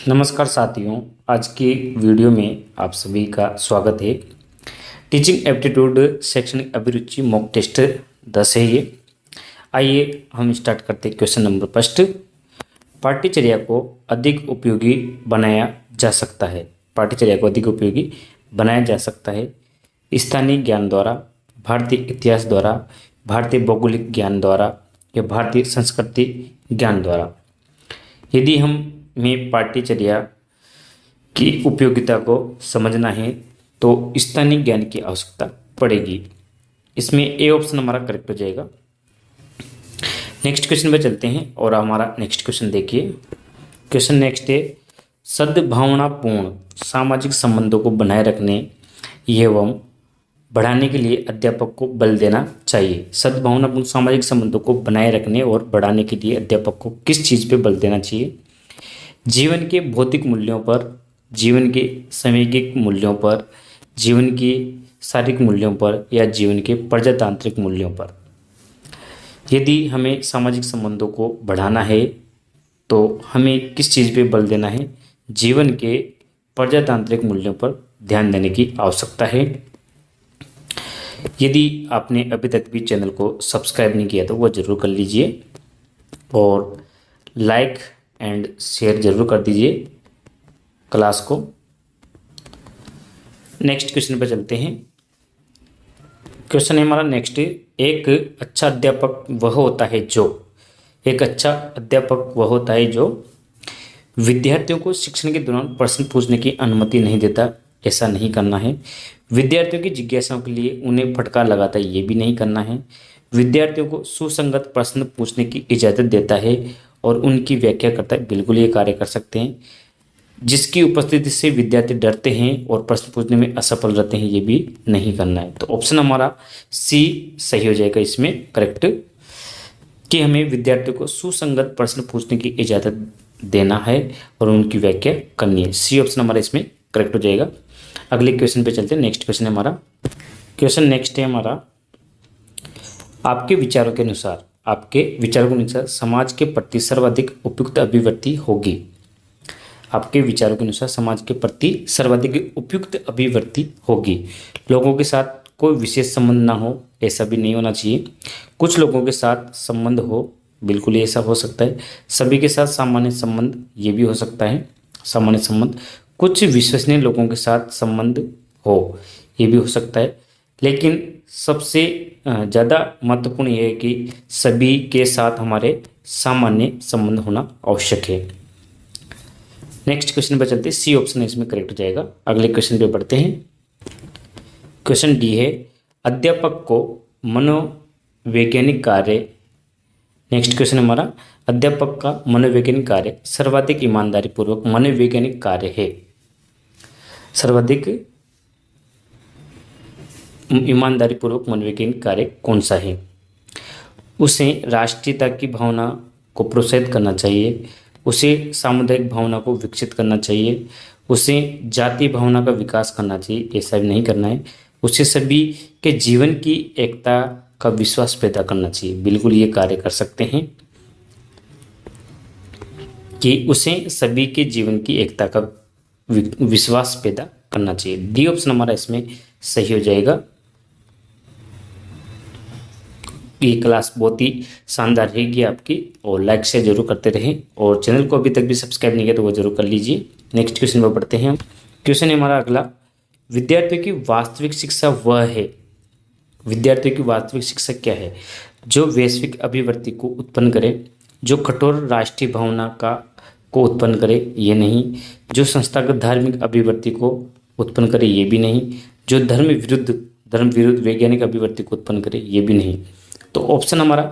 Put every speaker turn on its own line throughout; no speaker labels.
नमस्कार साथियों, आज की वीडियो में आप सभी का स्वागत है। टीचिंग एप्टीट्यूड शैक्षणिक अभिरुचि मॉक टेस्ट 10 है ये। आइए हम स्टार्ट करते हैं। क्वेश्चन नंबर फर्स्ट, पाठ्यचर्या को अधिक उपयोगी बनाया जा सकता है। पाठ्यचर्या को अधिक उपयोगी बनाया जा सकता है स्थानीय ज्ञान द्वारा, भारतीय इतिहास द्वारा, भारतीय भौगोलिक ज्ञान द्वारा या भारतीय संस्कृति ज्ञान द्वारा। यदि हमें पाठ्यचर्या की उपयोगिता को समझना है तो स्थानीय ज्ञान की आवश्यकता पड़ेगी। इसमें ए ऑप्शन हमारा करेक्ट हो जाएगा। नेक्स्ट क्वेश्चन पे चलते हैं और हमारा नेक्स्ट क्वेश्चन देखिए। क्वेश्चन नेक्स्ट है, सद्भावनापूर्ण सामाजिक संबंधों को बनाए रखने एवं बढ़ाने के लिए अध्यापक को बल देना चाहिए। सद्भावनापूर्ण सामाजिक संबंधों को बनाए रखने और बढ़ाने के लिए अध्यापक को किस चीज़ पे बल देना चाहिए? जीवन के भौतिक मूल्यों पर, जीवन के सामाजिक मूल्यों पर, जीवन की शारीरिक मूल्यों पर या जीवन के प्रजातांत्रिक मूल्यों पर। यदि हमें सामाजिक संबंधों को बढ़ाना है तो हमें किस चीज़ पे बल देना है? जीवन के प्रजातांत्रिक मूल्यों पर ध्यान देने की आवश्यकता है। यदि आपने अभी तक भी चैनल को सब्सक्राइब नहीं किया तो वह ज़रूर कर लीजिए और लाइक एंड शेयर ज़रूर कर दीजिए क्लास को। नेक्स्ट क्वेश्चन पर चलते हैं। क्वेश्चन है हमारा नेक्स्ट, एक अच्छा अध्यापक वह होता है जो, एक अच्छा अध्यापक वह होता है जो विद्यार्थियों को शिक्षण के दौरान प्रश्न पूछने की अनुमति नहीं देता। ऐसा नहीं करना है। विद्यार्थियों की जिज्ञासाओं के लिए उन्हें फटकार लगाता है, ये भी नहीं करना है। विद्यार्थियों को सुसंगत प्रश्न पूछने की इजाज़त देता है और उनकी व्याख्या करता है, बिल्कुल ये कार्य कर सकते हैं। जिसकी उपस्थिति से विद्यार्थी डरते हैं और प्रश्न पूछने में असफल रहते हैं, ये भी नहीं करना है। तो ऑप्शन हमारा सी सही हो जाएगा इसमें करेक्ट, कि हमें विद्यार्थियों को सुसंगत प्रश्न पूछने की इजाज़त देना है और उनकी व्याख्या करनी है। सी ऑप्शन हमारा इसमें करेक्ट हो जाएगा। अगले क्वेश्चन पे चलते हैं। नेक्स्ट क्वेश्चन है हमारा, क्वेश्चन नेक्स्ट है हमारा, आपके विचारों के अनुसार, आपके विचारों के अनुसार समाज के प्रति सर्वाधिक उपयुक्त अभिव्यक्ति होगी। आपके विचारों के अनुसार समाज के प्रति सर्वाधिक उपयुक्त अभिव्यक्ति होगी। लोगों के साथ कोई विशेष संबंध ना हो, ऐसा भी नहीं होना चाहिए। कुछ लोगों के साथ संबंध हो, बिल्कुल ऐसा हो सकता है। सभी के साथ सामान्य संबंध, ये भी हो सकता है सामान्य संबंध। कुछ विश्वसनीय लोगों के साथ संबंध हो, ये भी हो सकता है। लेकिन सबसे ज़्यादा महत्वपूर्ण यह है कि सभी के साथ हमारे सामान्य संबंध होना आवश्यक है। नेक्स्ट क्वेश्चन पर चलते हैं। सी ऑप्शन इसमें करेक्ट हो जाएगा। अगले क्वेश्चन पे बढ़ते हैं। क्वेश्चन डी है, अध्यापक को मनोवैज्ञानिक कार्य, नेक्स्ट क्वेश्चन हमारा, अध्यापक का मनोवैज्ञानिक कार्य सर्वाधिक ईमानदारी पूर्वक मनोवैज्ञानिक कार्य है। सर्वाधिक ईमानदारी पूर्वक मनोवैज्ञानिक कार्य कौन सा है? उसे राष्ट्रीयता की भावना को प्रोत्साहित करना चाहिए, उसे सामुदायिक भावना को विकसित करना चाहिए, उसे जाति भावना का विकास करना चाहिए, ऐसा भी नहीं करना है। उसे सभी के जीवन की एकता का विश्वास पैदा करना चाहिए, बिल्कुल ये कार्य कर सकते हैं कि उसे सभी के जीवन की एकता का विश्वास पैदा करना चाहिए। डी ऑप्शन हमारा इसमें सही हो जाएगा। ये क्लास बहुत ही शानदार रहेगी आपकी और लाइक शेयर जरूर करते रहें और चैनल को अभी तक भी सब्सक्राइब नहीं किया तो वो जरूर कर लीजिए। नेक्स्ट क्वेश्चन पर बढ़ते हैं हम। क्वेश्चन है हमारा अगला, विद्यार्थियों की वास्तविक शिक्षा वह है, विद्यार्थियों की वास्तविक शिक्षा क्या है? जो वैश्विक अभिवृत्ति को उत्पन्न करे, जो कठोर राष्ट्रीय भावना को उत्पन्न करे, ये नहीं। जो संस्थागत धार्मिक अभिवृत्ति को उत्पन्न करे, ये भी नहीं। जो धर्म विरुद्ध वैज्ञानिक अभिवृत्ति को उत्पन्न करे, ये भी नहीं। तो ऑप्शन हमारा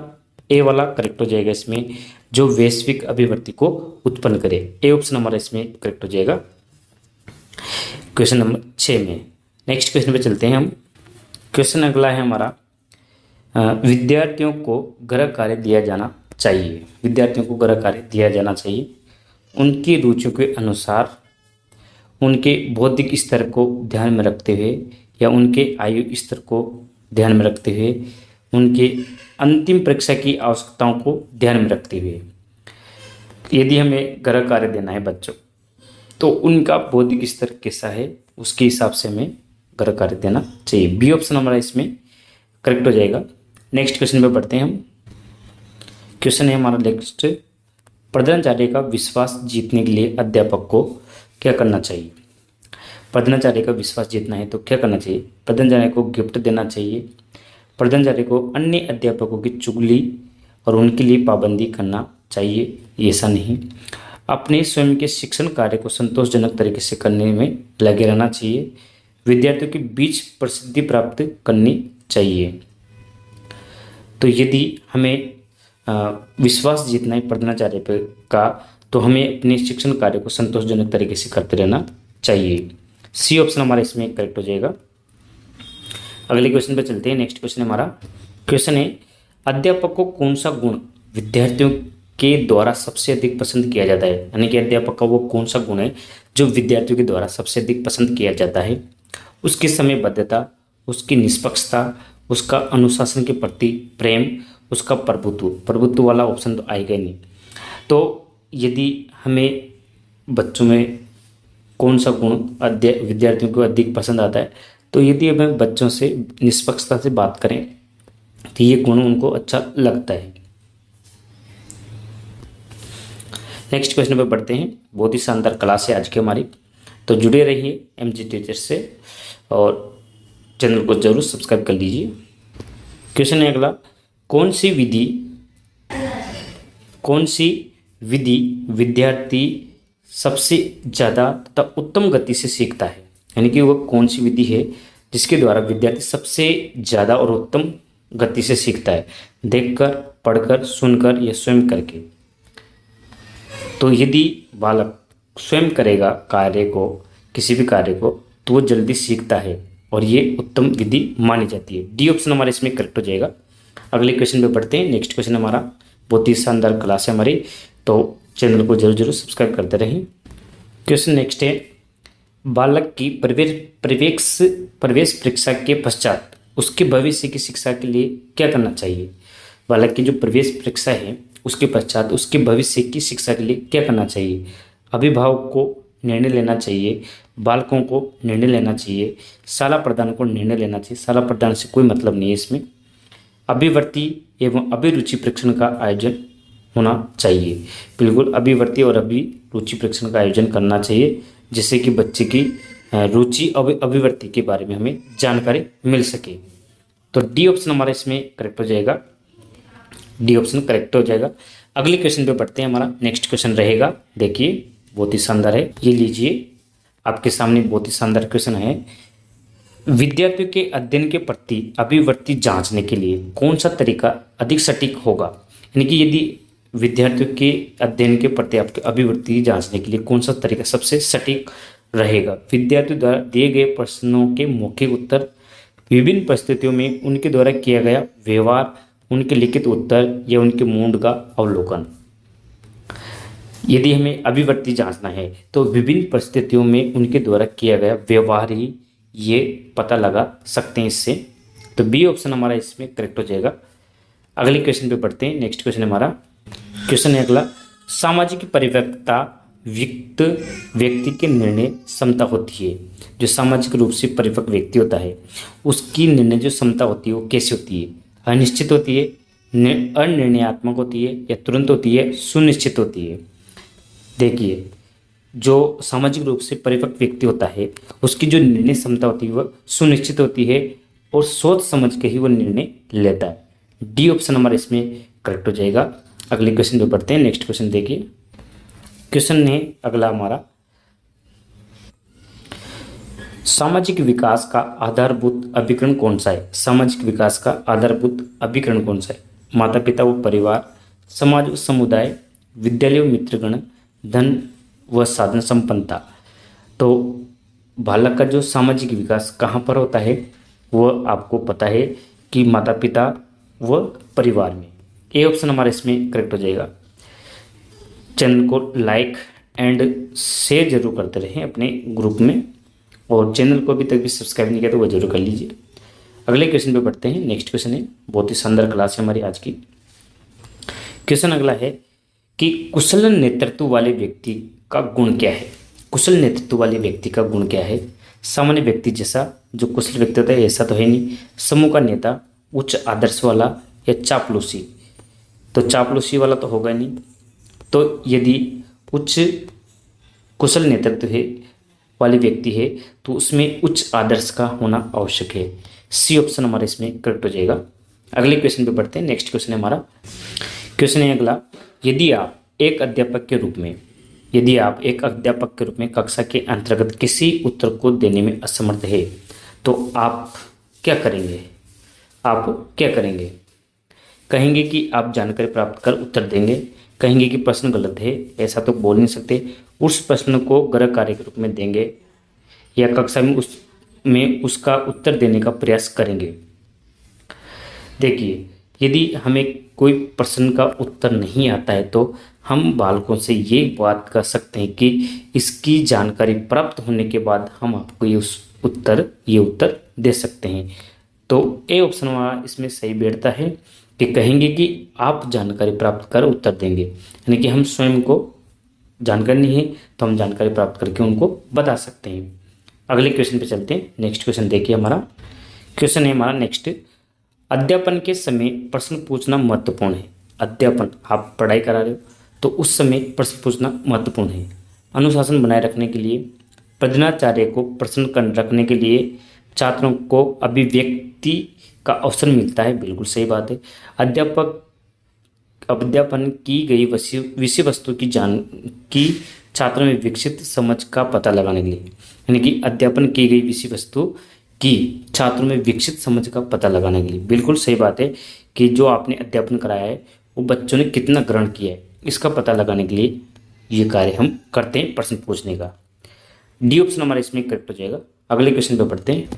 ए वाला करेक्ट हो जाएगा इसमें, जो वैश्विक अभिवृत्ति को उत्पन्न करे। ए ऑप्शन हमारा इसमें करेक्ट हो जाएगा क्वेश्चन नंबर 6 में। नेक्स्ट क्वेश्चन पे चलते हैं हम। क्वेश्चन अगला है हमारा, विद्यार्थियों को गृह कार्य दिया जाना चाहिए। विद्यार्थियों को गृह कार्य दिया जाना चाहिए उनकी रुचियों के अनुसार, उनके बौद्धिक स्तर को ध्यान में रखते हुए या उनके आयु स्तर को ध्यान में रखते हुए, उनके अंतिम परीक्षा की आवश्यकताओं को ध्यान में रखते हुए। यदि हमें गृह कार्य देना है बच्चों तो उनका बौद्धिक स्तर कैसा है उसके हिसाब से हमें गृह कार्य देना चाहिए। बी ऑप्शन हमारा इसमें करेक्ट हो जाएगा। नेक्स्ट क्वेश्चन पे बढ़ते हैं हम। क्वेश्चन है हमारा नेक्स्ट, प्रधानाचार्य का विश्वास जीतने के लिए अध्यापक को क्या करना चाहिए। प्रधानाचार्य का विश्वास जीतना है तो क्या करना चाहिए। प्रधानाचार्य को गिफ्ट देना चाहिए, प्रधानाचार्य को अन्य अध्यापकों की चुगली और उनके लिए पाबंदी करना चाहिए, ऐसा नहीं। अपने स्वयं के शिक्षण कार्य को संतोषजनक तरीके से करने में लगे रहना चाहिए, विद्यार्थियों के बीच प्रसिद्धि प्राप्त करनी चाहिए। तो यदि हमें विश्वास जीतना है प्रधानाचार्य पे का, तो हमें अपने शिक्षण कार्य को संतोषजनक तरीके से करते रहना चाहिए। सी ऑप्शन हमारा इसमें करेक्ट हो जाएगा। अगले क्वेश्चन पे चलते हैं। नेक्स्ट क्वेश्चन हमारा क्वेश्चन है, अध्यापक को कौन सा गुण विद्यार्थियों के द्वारा सबसे अधिक पसंद किया जाता है। यानी कि अध्यापक का वो कौन सा गुण है जो विद्यार्थियों के द्वारा सबसे अधिक पसंद किया जाता है। उसकी समयबद्धता, उसकी निष्पक्षता, उसका अनुशासन के प्रति प्रेम, उसका प्रभुत्व वाला ऑप्शन तो आएगा ही नहीं। तो यदि हमें बच्चों में कौन सा गुण विद्यार्थियों को अधिक पसंद आता है, तो यदि हमें बच्चों से निष्पक्षता से बात करें तो ये गुण उनको अच्छा लगता है। नेक्स्ट क्वेश्चन पे बढ़ते हैं। बहुत ही शानदार क्लास है आज की हमारी, तो जुड़े रहिए एमजी टीचर से और चैनल को जरूर सब्सक्राइब कर लीजिए। क्वेश्चन है अगला, कौन सी विधि विद्यार्थी सबसे ज़्यादा तथा उत्तम गति से सीखता है। यानी कि वह कौन सी विधि है जिसके द्वारा विद्यार्थी सबसे ज़्यादा और उत्तम गति से सीखता है, देखकर, पढ़कर, सुनकर या स्वयं करके। तो यदि बालक स्वयं करेगा कार्य को, किसी भी कार्य को, तो वो जल्दी सीखता है और ये उत्तम विधि मानी जाती है। डी ऑप्शन हमारे इसमें करेक्ट हो जाएगा। अगले क्वेश्चन पे बढ़ते हैं। नेक्स्ट क्वेश्चन हमारा बहुत ही शानदार क्लास है हमारी, तो चैनल को जरूर सब्सक्राइब करते रहें। क्वेश्चन नेक्स्ट है, बालक की प्रवेश परीक्षा के पश्चात उसके भविष्य की शिक्षा के लिए क्या करना चाहिए। बालक की जो प्रवेश परीक्षा है उसके पश्चात उसके भविष्य की शिक्षा के लिए क्या करना चाहिए। अभिभावक को निर्णय लेना चाहिए, बालकों को निर्णय लेना चाहिए, शाला प्रधान को निर्णय लेना चाहिए। शाला प्रधान से कोई मतलब नहीं है इसमें। अभिवर्ती एवं अभिरुचि परीक्षण का आयोजन होना चाहिए। बिल्कुल अभिवर्ती और अभिरुचि परीक्षण का आयोजन करना चाहिए, जिससे कि बच्चे की रुचि और अभिवर्ती के बारे में हमें जानकारी मिल सके। तो डी ऑप्शन हमारा इसमें करेक्ट हो जाएगा। डी ऑप्शन करेक्ट हो जाएगा। अगले क्वेश्चन पे बढ़ते हैं। हमारा नेक्स्ट क्वेश्चन रहेगा, देखिए बहुत ही शानदार है, ये लीजिए आपके सामने बहुत ही शानदार क्वेश्चन है। विद्यार्थियों के अध्ययन के प्रति अभिवृत्ति जांचने के लिए कौन सा तरीका अधिक सटीक होगा। यानी कि यदि विद्यार्थियों के अध्ययन के प्रति आपके अभिवृत्ति जांचने के लिए कौन सा तरीका सबसे सटीक रहेगा। विद्यार्थियों द्वारा दिए गए प्रश्नों के मौखिक उत्तर, विभिन्न परिस्थितियों में उनके द्वारा किया गया व्यवहार, उनके लिखित उत्तर या उनके मूड का अवलोकन। यदि हमें अभिवृत्ति जांचना है तो विभिन्न परिस्थितियों में उनके द्वारा किया गया व्यवहार ही ये पता लगा सकते हैं इससे। तो बी ऑप्शन हमारा इसमें करेक्ट हो जाएगा। अगले क्वेश्चन पे बढ़ते हैं। नेक्स्ट क्वेश्चन हमारा क्वेश्चन है अगला, सामाजिक परिपक्वता व्यक्ति के निर्णय क्षमता होती है। जो सामाजिक रूप से परिपक्व व्यक्ति होता है उसकी निर्णय जो क्षमता होती है वो कैसी होती है। अनिश्चित होती है, अनिर्णयात्मक होती है या तुरंत होती है, सुनिश्चित होती है। देखिए जो सामाजिक रूप से परिपक्व व्यक्ति होता है उसकी जो निर्णय क्षमता होती है वह सुनिश्चित होती है और सोच समझ के ही वो निर्णय लेता है। डी ऑप्शन हमारा इसमें करेक्ट हो जाएगा। अगले क्वेश्चन पे बढ़ते हैं। नेक्स्ट क्वेश्चन देखिए। क्वेश्चन है अगला हमारा, सामाजिक विकास का आधारभूत अभिकरण कौन सा है। सामाजिक विकास का आधारभूत अभिकरण कौन सा है। माता पिता व परिवार, समाज व समुदाय, विद्यालय व मित्रगण, धन व साधन संपन्नता। तो बालक का जो सामाजिक विकास कहाँ पर होता है वह आपको पता है कि माता पिता व परिवार में। ए ऑप्शन हमारा इसमें करेक्ट हो जाएगा। चैनल को लाइक एंड शेयर जरूर करते रहें अपने ग्रुप में, और चैनल को अभी तक भी सब्सक्राइब नहीं किया तो वह जरूर कर लीजिए। अगले क्वेश्चन पे बढ़ते हैं। नेक्स्ट क्वेश्चन है, बहुत ही शानदार क्लास है हमारी आज की। क्वेश्चन अगला है कि कुशल नेतृत्व वाले व्यक्ति का गुण क्या है। कुशल नेतृत्व वाले व्यक्ति का गुण क्या है? सामान्य व्यक्ति जैसा जो कुशल व्यक्ति होता है ऐसा तो है नहीं। समूह का नेता, उच्च आदर्श वाला या चापलूसी? तो चापलूसी वाला तो होगा नहीं। तो यदि उच्च कुशल नेतृत्व है वाली व्यक्ति है तो उसमें उच्च आदर्श का होना आवश्यक है। सी ऑप्शन हमारा इसमें करेक्ट हो जाएगा। अगले क्वेश्चन पे बढ़ते हैं। नेक्स्ट क्वेश्चन है हमारा, क्वेश्चन है अगला, यदि आप एक अध्यापक के रूप में कक्षा के अंतर्गत किसी उत्तर को देने में असमर्थ है तो आप क्या करेंगे? कहेंगे कि आप जानकारी प्राप्त कर उत्तर देंगे, कहेंगे कि प्रश्न गलत है, ऐसा तो बोल नहीं सकते, उस प्रश्न को गृह कार्य के रूप में देंगे, या कक्षा में उसका उत्तर देने का प्रयास करेंगे। देखिए, यदि हमें कोई प्रश्न का उत्तर नहीं आता है तो हम बालकों से ये बात कर सकते हैं कि इसकी जानकारी प्राप्त होने के बाद हम आपको ये उत्तर दे सकते हैं। तो ए ऑप्शन हमारा इसमें सही बैठता है कि कहेंगे कि आप जानकारी प्राप्त कर उत्तर देंगे, यानी कि हम स्वयं को जानकारी नहीं है तो हम जानकारी प्राप्त करके उनको बता सकते हैं। अगले क्वेश्चन पे चलते हैं। नेक्स्ट क्वेश्चन देखिए, हमारा क्वेश्चन है हमारा नेक्स्ट, अध्यापन के समय प्रश्न पूछना महत्वपूर्ण है। अध्यापन, आप पढ़ाई करा रहे हो तो उस समय प्रश्न पूछना महत्वपूर्ण है। अनुशासन बनाए रखने के लिए, प्रधानाचार्य को प्रश्न रखने के लिए छात्रों को अभिव्यक्ति का अवसर मिलता है, बिल्कुल सही बात है। अध्यापन की गई विषय वस्तु की छात्रों में विकसित समझ का पता लगाने के लिए, यानी कि अध्यापन की गई विषय वस्तु की छात्रों में विकसित समझ का पता लगाने के लिए, बिल्कुल सही बात है कि जो आपने अध्यापन कराया है वो बच्चों ने कितना ग्रहण किया है इसका पता लगाने के लिए ये कार्य हम करते हैं, प्रश्न पूछने का। डी ऑप्शन हमारा इसमें करेक्ट हो जाएगा। अगले क्वेश्चन पे पढ़ते हैं।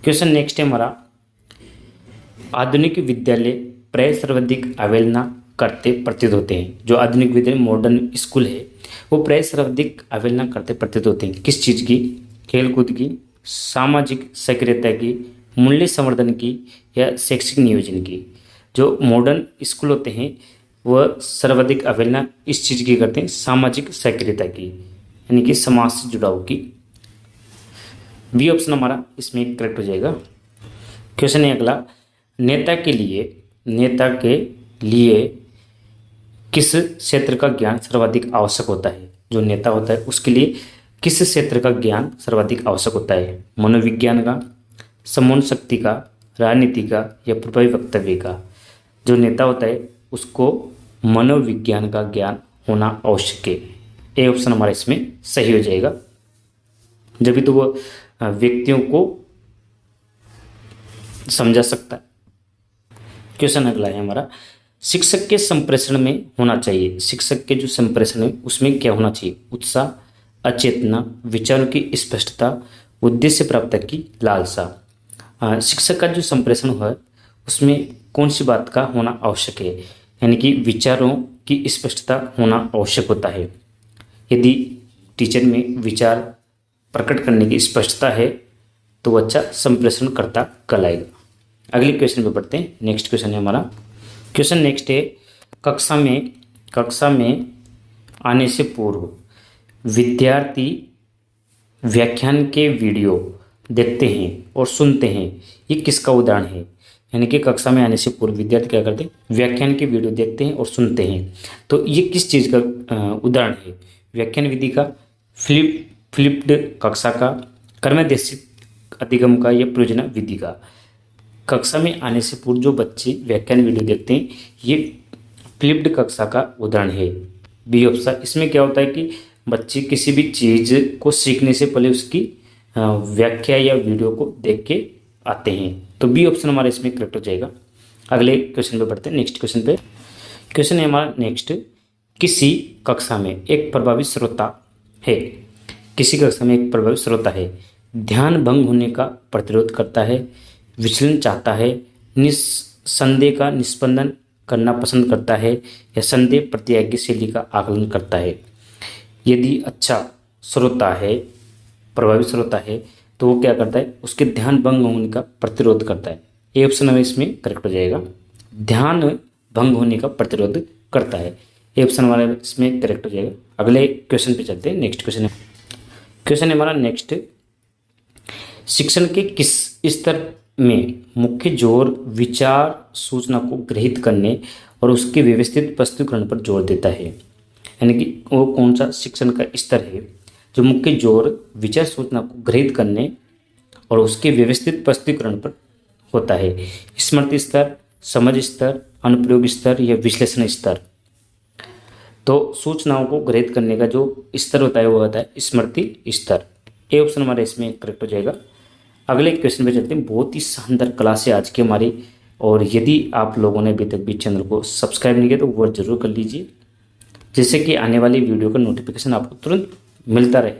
क्वेश्चन नेक्स्ट है हमारा, आधुनिक विद्यालय प्राय सर्वाधिक अवहेलना करते प्रतीत होते हैं। जो आधुनिक विद्यालय मॉडर्न स्कूल है वो प्राय सर्वाधिक अवहेलना करते प्रतीत होते हैं। किस चीज़ की? खेलकूद की, सामाजिक सक्रियता की, मूल्य संवर्धन की, या शैक्षिक नियोजन की। जो मॉडर्न स्कूल होते हैं वह सर्वाधिक अवहेलना इस चीज़ की करते हैं, सामाजिक सक्रियता की, यानी कि समाज से जुड़ाव की। बी ऑप्शन हमारा इसमें करेक्ट हो जाएगा। क्वेश्चन है अगला, नेता के लिए किस क्षेत्र का ज्ञान सर्वाधिक आवश्यक होता है? जो नेता होता है उसके लिए किस क्षेत्र का ज्ञान सर्वाधिक आवश्यक होता है? मनोविज्ञान का, समूह शक्ति का, राजनीति का, या प्रभावी वक्तव्य का? जो नेता होता है उसको मनोविज्ञान का ज्ञान होना आवश्यक है। ए ऑप्शन हमारा इसमें सही हो जाएगा, जब भी तो वो व्यक्तियों को समझा सकता है। क्वेश्चन अगला है हमारा, शिक्षक के संप्रेषण में होना चाहिए, शिक्षक के जो संप्रेषण है उसमें क्या होना चाहिए? उत्साह, अचेतना, विचारों की स्पष्टता, उद्देश्य प्राप्ति की लालसा। शिक्षक का जो संप्रेषण है उसमें कौन सी बात का होना आवश्यक है? यानी कि विचारों की स्पष्टता होना आवश्यक होता है। यदि टीचर में विचार प्रकट करने की स्पष्टता है तो वो अच्छा संप्रेषण करता कहलाएगा। अगले क्वेश्चन पे पढ़ते हैं। नेक्स्ट क्वेश्चन है हमारा, क्वेश्चन नेक्स्ट है, कक्षा में आने से पूर्व विद्यार्थी व्याख्यान के वीडियो देखते हैं और सुनते हैं, ये किसका उदाहरण है? यानी कि कक्षा में आने से पूर्व विद्यार्थी क्या करते हैं? व्याख्यान के वीडियो देखते हैं और सुनते हैं। तो ये किस चीज़ का उदाहरण है? व्याख्यान विधि का, फ्लिप्ड कक्षा का, कर्मदेशित अधिगम का, या प्रयोजना विधि का? कक्षा में आने से पूर्व जो बच्चे व्याख्यान वीडियो देखते हैं ये फ्लिप्ड कक्षा का उदाहरण है। बी ऑप्शन, इसमें क्या होता है कि बच्चे किसी भी चीज़ को सीखने से पहले उसकी व्याख्या या वीडियो को देख के आते हैं। तो बी ऑप्शन हमारा इसमें करेक्ट हो जाएगा। अगले क्वेश्चन पे बढ़ते हैं। नेक्स्ट क्वेश्चन पे, क्वेश्चन है हमारा नेक्स्ट, किसी कक्षा में एक प्रभावी श्रोता है, ध्यान भंग होने का प्रतिरोध करता है, विचलन चाहता है, निस्संदेह का निष्पंदन करना पसंद करता है, या संदेह प्रतिज्ञा शैली का आकलन करता है। यदि अच्छा श्रोता है, प्रभावी श्रोता है, तो वो क्या करता है? उसके ध्यान भंग होने का प्रतिरोध करता है। ये ऑप्शन हमें इसमें करेक्ट हो जाएगा, ध्यान भंग होने का प्रतिरोध करता है। ये ऑप्शन हमारा इसमें करेक्ट हो जाएगा। अगले क्वेश्चन पे चलते हैं। नेक्स्ट क्वेश्चन है, क्वेश्चन है हमारा नेक्स्ट, शिक्षण के किस स्तर में मुख्य जोर विचार सूचना को ग्रहित करने और उसके व्यवस्थित प्रस्तुतिकरण पर जोर देता है? यानी कि वो कौन सा शिक्षण का स्तर है जो मुख्य जोर विचार सूचना को ग्रहित करने और उसके व्यवस्थित प्रस्तुतिकरण पर होता है? स्मृति स्तर, समझ स्तर, अनुप्रयोग स्तर या विश्लेषण स्तर? तो सूचनाओं को ग्रहित करने का जो स्तर होता है वो होता है स्मृति स्तर। ए ऑप्शन हमारे इसमें करेक्ट हो जाएगा। अगले क्वेश्चन पे चलते हैं। बहुत ही शानदार क्लास है आज की हमारी, और यदि आप लोगों ने अभी तक भी चैनल को सब्सक्राइब नहीं किया तो वो जरूर कर लीजिए, जिससे कि आने वाली वीडियो का नोटिफिकेशन आपको तुरंत मिलता रहे।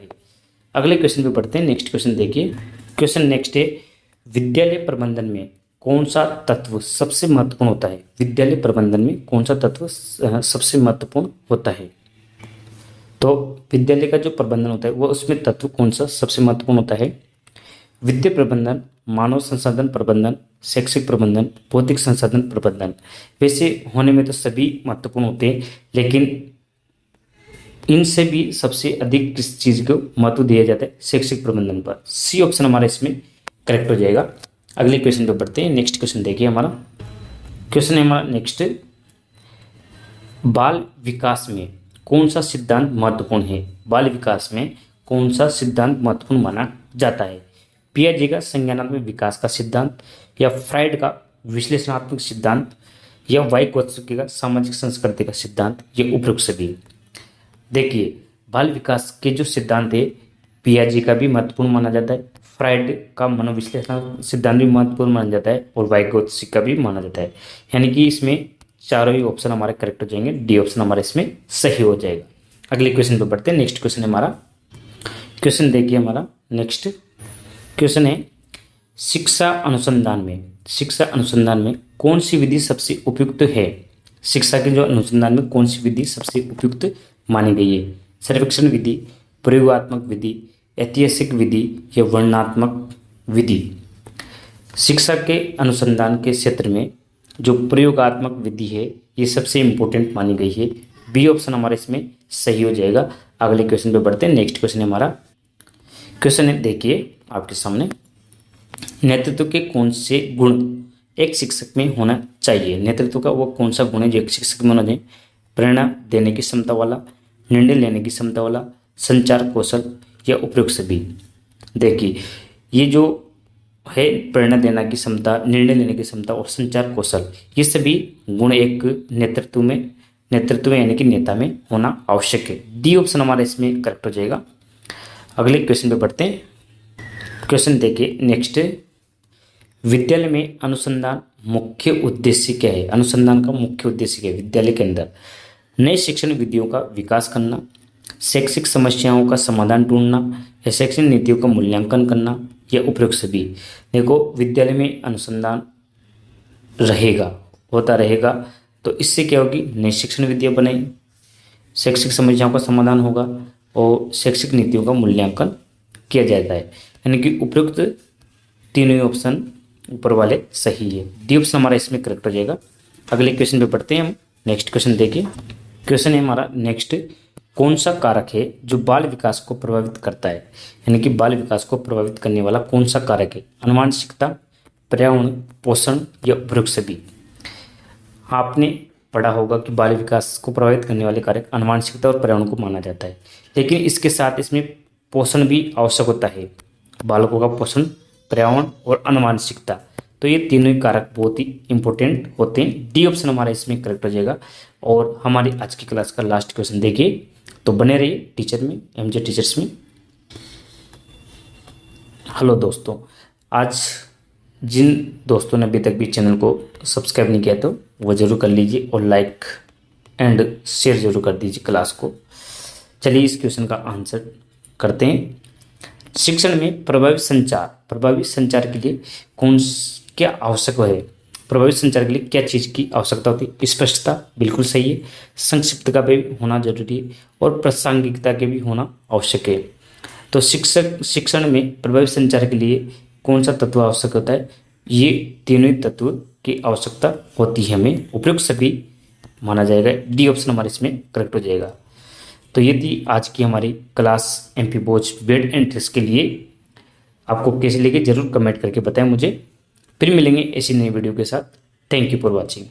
अगले क्वेश्चन पे पढ़ते हैं। नेक्स्ट क्वेश्चन देखिए। क्वेश्चन नेक्स्ट है, विद्यालय प्रबंधन में कौन सा तत्व सबसे महत्वपूर्ण होता है? विद्यालय प्रबंधन में कौन सा तत्व सबसे महत्वपूर्ण होता है? तो विद्यालय का जो प्रबंधन होता है वो उसमें तत्व कौन सा सबसे महत्वपूर्ण होता है? विद्या प्रबंधन, मानव संसाधन प्रबंधन, शैक्षिक प्रबंधन, भौतिक संसाधन प्रबंधन। वैसे होने में तो सभी महत्वपूर्ण होते हैं, लेकिन इनसे भी सबसे अधिक किस चीज़ को महत्व दिया जाता है? शैक्षिक प्रबंधन पर। सी ऑप्शन हमारा इसमें करेक्ट हो जाएगा। अगले क्वेश्चन पे बढ़ते हैं। नेक्स्ट क्वेश्चन देखिए हमारा। क्वेश्चन है हमारा नेक्स्ट, बाल विकास में कौन सा सिद्धांत महत्वपूर्ण है? बाल विकास में कौन सा सिद्धांत महत्वपूर्ण माना जाता है? पियाजे का संज्ञानात्मक विकास का सिद्धांत, या फ्राइड का विश्लेषणात्मक सिद्धांत, या वाइगोत्स्की का सामाजिक संस्कृति का सिद्धांत, या उपरोक्त सभी? देखिए, बाल विकास के जो सिद्धांत है पियाजे का भी महत्वपूर्ण माना जाता है, फ्राइड का मनोविश्लेषण सिद्धांत भी महत्वपूर्ण माना जाता है, और वाइगोत्स्की का भी माना जाता है। यानी कि इसमें चारों ही ऑप्शन हमारे करेक्ट हो जाएंगे। डी ऑप्शन हमारे इसमें सही हो जाएगा। अगले क्वेश्चन पे बढ़ते हैं। नेक्स्ट क्वेश्चन है हमारा। क्वेश्चन देखिए हमारा नेक्स्ट क्वेश्चन है, शिक्षा अनुसंधान में कौन सी विधि सबसे उपयुक्त है? शिक्षा के जो अनुसंधान में कौन सी विधि सबसे उपयुक्त मानी गई है? सर्वेक्षण विधि, प्रयोगात्मक विधि, ऐतिहासिक विधि, या वर्णनात्मक विधि? शिक्षा के अनुसंधान के क्षेत्र में जो प्रयोगात्मक विधि है ये सबसे इम्पोर्टेंट मानी गई है। बी ऑप्शन हमारे इसमें सही हो जाएगा। अगले क्वेश्चन पे बढ़ते हैं। नेक्स्ट क्वेश्चन है हमारा। क्वेश्चन है देखिए आपके सामने, नेतृत्व के कौन से गुण एक शिक्षक में होना चाहिए? नेतृत्व का वो कौन सा गुण है जो एक शिक्षक में होना चाहिए? प्रेरणा देने की क्षमता वाला, निर्णय लेने की क्षमता वाला, संचार कौशल, या उपयुक्त सभी? देखिए, ये जो है प्रेरणा देने की क्षमता, निर्णय लेने की क्षमता और संचार कौशल, ये सभी गुण एक नेतृत्व में यानी कि नेता में होना आवश्यक है। डी ऑप्शन हमारा इसमें करेक्ट हो जाएगा। अगले क्वेश्चन पे बढ़ते हैं। क्वेश्चन देखिए नेक्स्ट, विद्यालय में अनुसंधान मुख्य उद्देश्य क्या है? अनुसंधान का मुख्य उद्देश्य क्या है? विद्यालय के अंदर नए शिक्षण विधियों का विकास करना, शैक्षिक समस्याओं का समाधान ढूंढना, या शैक्षणिक नीतियों का मूल्यांकन करना, या उपयुक्त सभी? देखो, विद्यालय में अनुसंधान होता रहेगा, तो इससे क्या होगी? नई शिक्षण विधियाँ बनेगी, शैक्षिक समस्याओं का समाधान होगा, और शैक्षिक नीतियों का मूल्यांकन किया जाता है। यानी कि उपयुक्त तीनों ही ऑप्शन ऊपर वाले सही है। डी ऑप्शन हमारा इसमें करेक्ट हो जाएगा। अगले क्वेश्चन पे पढ़ते हैं हम। नेक्स्ट क्वेश्चन देखिए। क्वेश्चन है हमारा नेक्स्ट, कौन सा कारक है जो बाल विकास को प्रभावित करता है? यानी कि बाल विकास को प्रभावित करने वाला कौन सा कारक है? आनुवंशिकता, पर्यावरण, पोषण, या उपयुक्त सभी? आपने पढ़ा होगा कि बाल विकास को प्रभावित करने वाले कारक आनुवंशिकता और पर्यावरण को माना जाता है, लेकिन इसके साथ इसमें पोषण भी आवश्यक होता है। बालकों का पोषण, पर्यावरण और आनुवंशिकता, तो ये तीनों ही कारक बहुत ही इंपॉर्टेंट होते हैं। डी ऑप्शन हमारा इसमें करेक्ट हो जाएगा। और हमारी आज की क्लास का लास्ट क्वेश्चन देखिए, तो बने रहिए टीचर में, एमजे टीचर्स में। हेलो दोस्तों, आज जिन दोस्तों ने अभी तक भी चैनल को सब्सक्राइब नहीं किया तो वो जरूर कर लीजिए, और लाइक एंड शेयर जरूर कर दीजिए क्लास को। चलिए इस क्वेश्चन का आंसर करते हैं। शिक्षण में प्रभावी संचार के लिए क्या आवश्यक है? प्रभावी संचार के लिए क्या चीज़ की आवश्यकता होती है? स्पष्टता, बिल्कुल सही है। संक्षिप्तता भी होना जरूरी है, और प्रासंगिकता के भी होना आवश्यक है। तो शिक्षण में प्रभावी संचार के लिए कौन सा तत्व आवश्यक होता है? ये तीनों ही तत्व की आवश्यकता होती है हमें। उपयुक्त सभी माना जाएगा। डी ऑप्शन हमारे इसमें करेक्ट हो जाएगा। तो ये थी आज की हमारी क्लास एमपी बोर्ड वेट एंट्रेंस के लिए। आपको कैसे लगे ज़रूर कमेंट करके बताएं मुझे। फिर मिलेंगे ऐसी नई वीडियो के साथ। Thank you for watching.